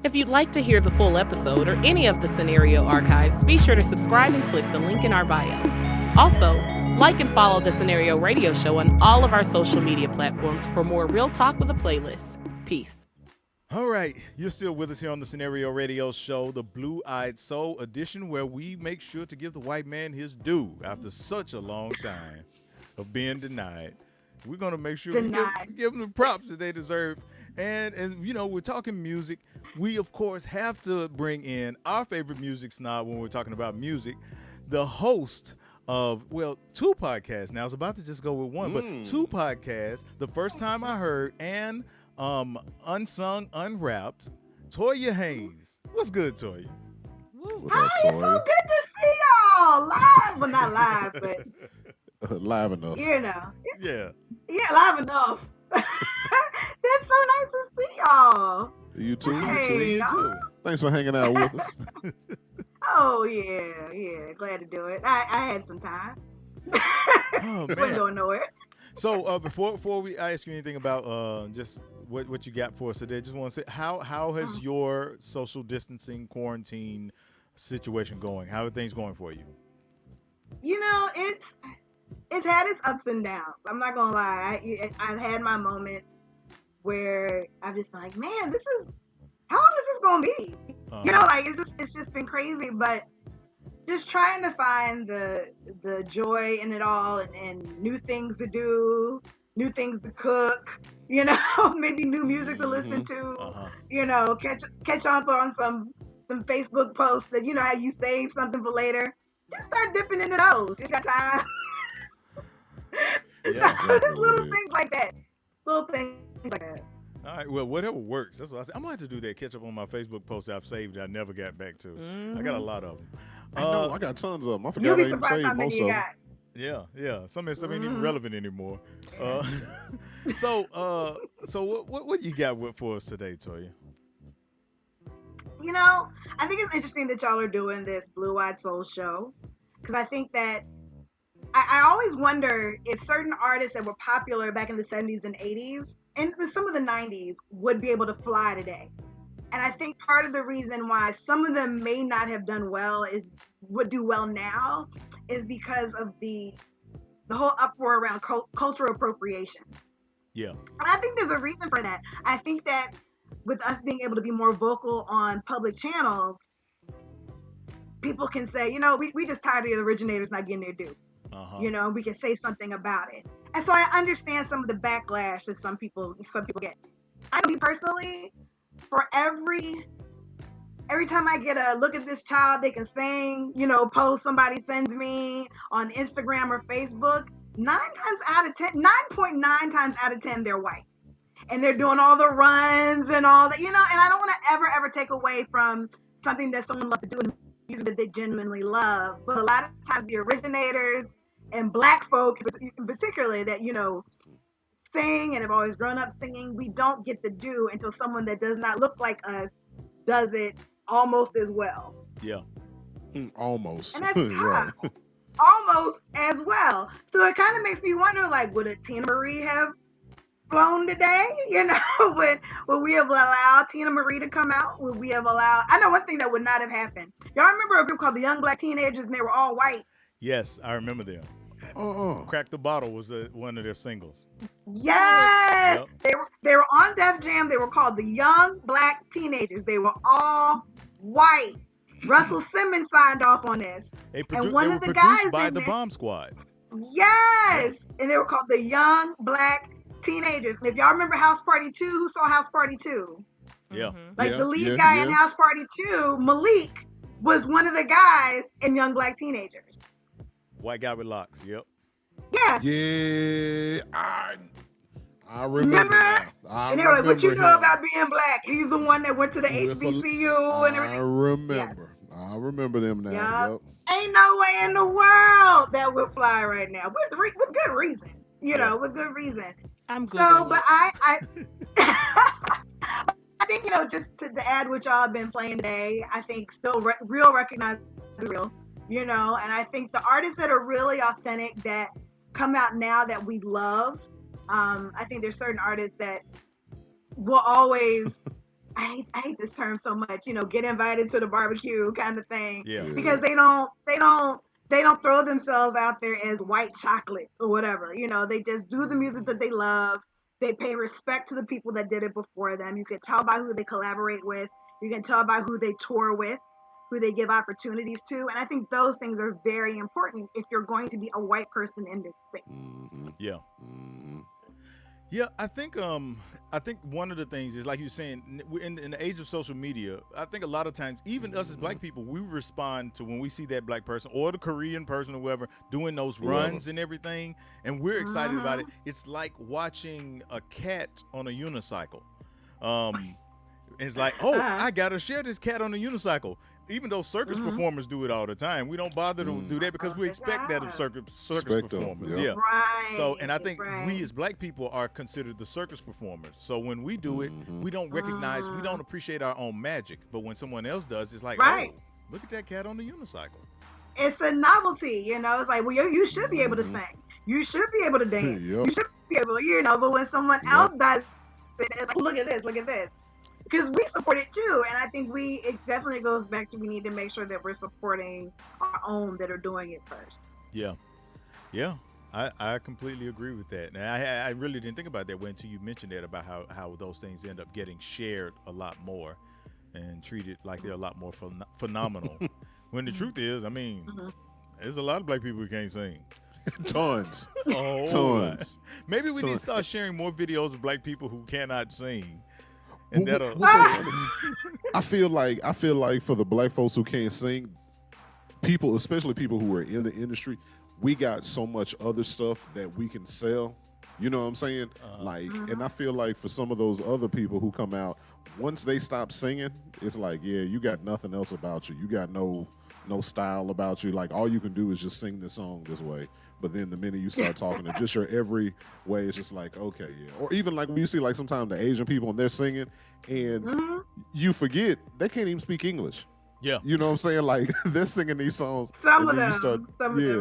If you'd like to hear the full episode or any of the scenario archives, be sure to subscribe and click the link in our bio. Also, like and follow the Scenario Radio Show on all of our social media platforms for more real talk with a playlist. Peace. All right, you're still with us here on the Scenario Radio Show, the Blue-Eyed Soul edition, where we make sure to give the white man his due after such a long time of being denied. We're going to make sure we give them the props that they deserve. And you know, we're talking music. We, of course, have to bring in our favorite music snob when we're talking about music, the host of, well, two podcasts. Now, I was about to just go with one, but two podcasts. The first time I heard, and Unsung, Unwrapped, Toya Haynes. What's good, Toya? Hi, it's so good to see y'all live. Well, not live, but live enough. You know. Yeah, live enough. That's so nice to see y'all. You too. Hey, you too. Thanks for hanging out with us. Oh yeah. Glad to do it. I had some time. Oh, man. Wasn't going nowhere. So before we ask you anything about just what you got for us today, just want to say how has your social distancing quarantine situation going? How are things going for you? You know, it's had its ups and downs. I'm not gonna lie. I've had my moments where I've just been like, man, how long is this gonna be? You know, like it's just been crazy. But just trying to find the joy in it all, and new things to do, new things to cook. You know, maybe new music to listen to. You know, catch on some Facebook posts that, you know, how you save something for later. Just start dipping into those. You got time. Yeah, so just little things like that. Little things like that. All right, well, whatever works. That's what I said. I'm going to have to do that. Catch up on my Facebook posts I've saved that I never got back to. I got a lot of them. I know. I got tons of them. I forgot You'll I be even surprised saved how many most you of them. got. Yeah. Some of that stuff ain't even relevant anymore. So what you got for us today, Toya? You know, I think it's interesting that y'all are doing this Blue-Eyed Soul show, because I think that I always wonder if certain artists that were popular back in the 70s and 80s and some of the 90s would be able to fly today. And I think part of the reason why some of them may not have done well would do well now is because of the whole uproar around cultural appropriation. Yeah. And I think there's a reason for that. I think that with us being able to be more vocal on public channels, people can say, you know, we just tired of the originators not getting their due. You know, we can say something about it. And so I understand some of the backlash that some people get. I know me personally, for every time I get a look at this child, they can sing, you know, post somebody sends me on Instagram or Facebook, 9.9 times out of 10, they're white. And they're doing all the runs and all that, you know, and I don't want to ever take away from something that someone loves to do and music that they genuinely love. But a lot of times the originators and Black folk, particularly, that, you know, sing and have always grown up singing, we don't get the due until someone that does not look like us does it almost as well. Yeah. Almost. And that's tough. Almost as well. So it kind of makes me wonder, like, would a Tina Marie have flown today? You know, would we have allowed Tina Marie to come out? Would we have allowed? I know one thing that would not have happened. Y'all remember a group called the Young Black Teenagers, and they were all white? Yes, I remember them. Crack the Bottle was one of their singles. Yes, yep. They were on Def Jam. They were called the Young Black Teenagers. They were all white. Russell Simmons signed off on this. And one of the guys by the Bomb Squad. Yes, and they were called the Young Black Teenagers. And if y'all remember House Party 2, who saw House Party 2? Yeah. Like the lead guy in House Party 2, Malik, was one of the guys in Young Black Teenagers. White guy with locks. Yep. Yes. Yeah, I remember now. And they were like, "What you know about being black?" He's the one that went to the HBCU and everything. I remember. Yes. I remember them now. Yep. Ain't no way in the world that would fly right now with good reason. You know, with good reason. I'm good. So, but I I think, you know, just to add what y'all have been playing today, I think still real recognize real. You know, and I think the artists that are really authentic that come out now that we love, I think there's certain artists that will always I hate this term so much, get invited to the barbecue kind of thing. Yeah. Because they don't throw themselves out there as white chocolate or whatever. They just do the music that they love. They pay respect to the people that did it before them. You can tell by who they collaborate with. You can tell by who they tour with, who they give opportunities to. And I think those things are very important if you're going to be a white person in this space. Mm-hmm. Yeah. Mm-hmm. Yeah, I think one of the things is, like you're saying, in the age of social media, I think a lot of times, even us as black people, we respond to when we see that black person or the Korean person or whoever doing those runs and everything, and we're excited about it. It's like watching a cat on a unicycle. It's like, oh, I gotta share this cat on a unicycle. Even though circus performers do it all the time, we don't bother to do that because we expect that of circus performers. Yeah. Right. So, and I think we as black people are considered the circus performers. So when we do it, we don't recognize, we don't appreciate our own magic. But when someone else does, it's like, oh, look at that cat on the unicycle. It's a novelty, It's like, well, you should be able to sing. You should be able to dance. You should be able, But when someone else does it, it's like, look at this. Because we support it too, and I think it definitely goes back to we need to make sure that we're supporting our own that are doing it first. Yeah, I completely agree with that. And I really didn't think about that until you mentioned that about how those things end up getting shared a lot more and treated like they're a lot more phenomenal. When the truth is, I mean, there's a lot of black people who can't sing. Tons. Tons. Maybe we need to start sharing more videos of black people who cannot sing. And I feel like for the black folks who can't sing, people, especially people who are in the industry, we got so much other stuff that we can sell. You know what I'm saying? And I feel like for some of those other people who come out, once they stop singing, it's like, yeah, you got nothing else about you. You got no style about you. Like all you can do is just sing this song this way. But then the minute you start talking to just your every way, it's just like, okay, yeah. Or even like when you see like sometimes the Asian people and they're singing and you forget they can't even speak English. Yeah. You know what I'm saying? Like they're singing these songs. Some of them,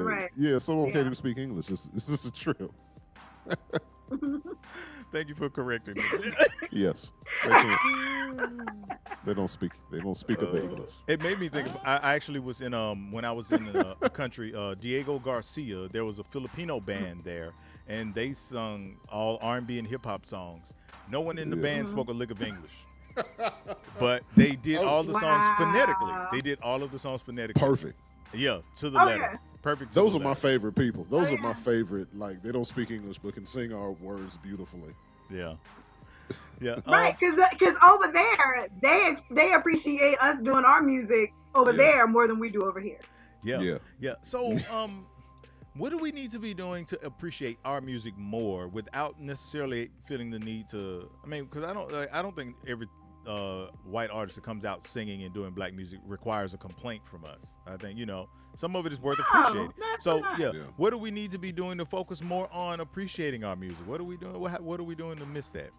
right. Yeah, some of them can't even speak English. It's just a trip. Thank you for correcting me. Yes. They don't speak of the English. It made me think of, I actually was in when I was in a country, Diego Garcia, there was a Filipino band there, and they sung all R&B and hip hop songs. No one in the band spoke a lick of English. But they did all the songs phonetically. They did all of the songs phonetically. Perfect. Yeah, to the letter. Yeah. Perfect. Those are my favorite people. Those are my favorite. Like they don't speak English but can sing our words beautifully. Yeah. Yeah. Right, because over there they appreciate us doing our music over there more than we do over here. Yeah. So what do we need to be doing to appreciate our music more without necessarily feeling the need to? I mean, because I don't think every white artist that comes out singing and doing black music requires a complaint from us. I think some of it is worth appreciating. So what do we need to be doing to focus more on appreciating our music? What are we doing? What are we doing to miss that?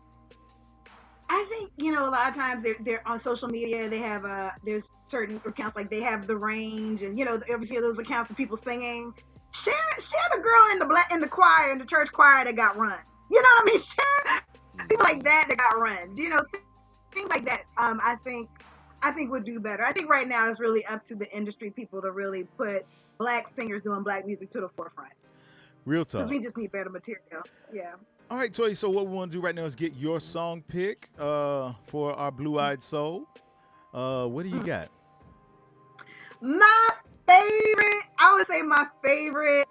I think a lot of times they're on social media. They have there's certain accounts like they have The Range, and every see those accounts of people singing. Share the girl in the choir, in the church choir that got run. You know what I mean? Share people like that got run. Things like that. I think would do better. I think right now it's really up to the industry people to really put black singers doing black music to the forefront. Real talk. Because we just need better material. Yeah. All right, Toya, so what we want to do right now is get your song pick for our Blue-Eyed Soul. What do you got? My favorite, I would say my favorite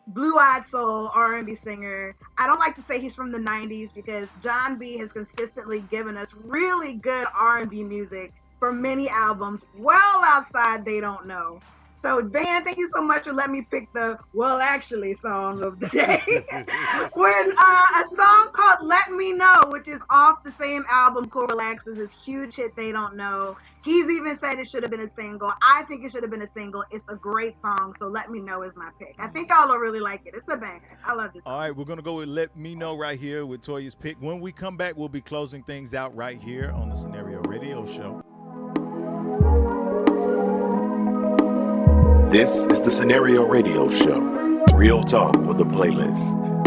Blue-Eyed Soul R&B singer. I don't like to say he's from the 90s because John B has consistently given us really good R&B music for many albums well outside They Don't Know. So, Dan, thank you so much for letting me pick the Well Actually song of the day. With a song called Let Me Know, which is off the same album, Cool Relaxes, his huge hit, They Don't Know. He's even said it should have been a single. I think it should have been a single. It's a great song, so Let Me Know is my pick. I think y'all will really like it. It's a banger. I love it. All right, we're going to go with Let Me Know right here with Toya's pick. When we come back, we'll be closing things out right here on the Scenario Radio Show. This is the Scenario Radio Show. Real talk with a playlist.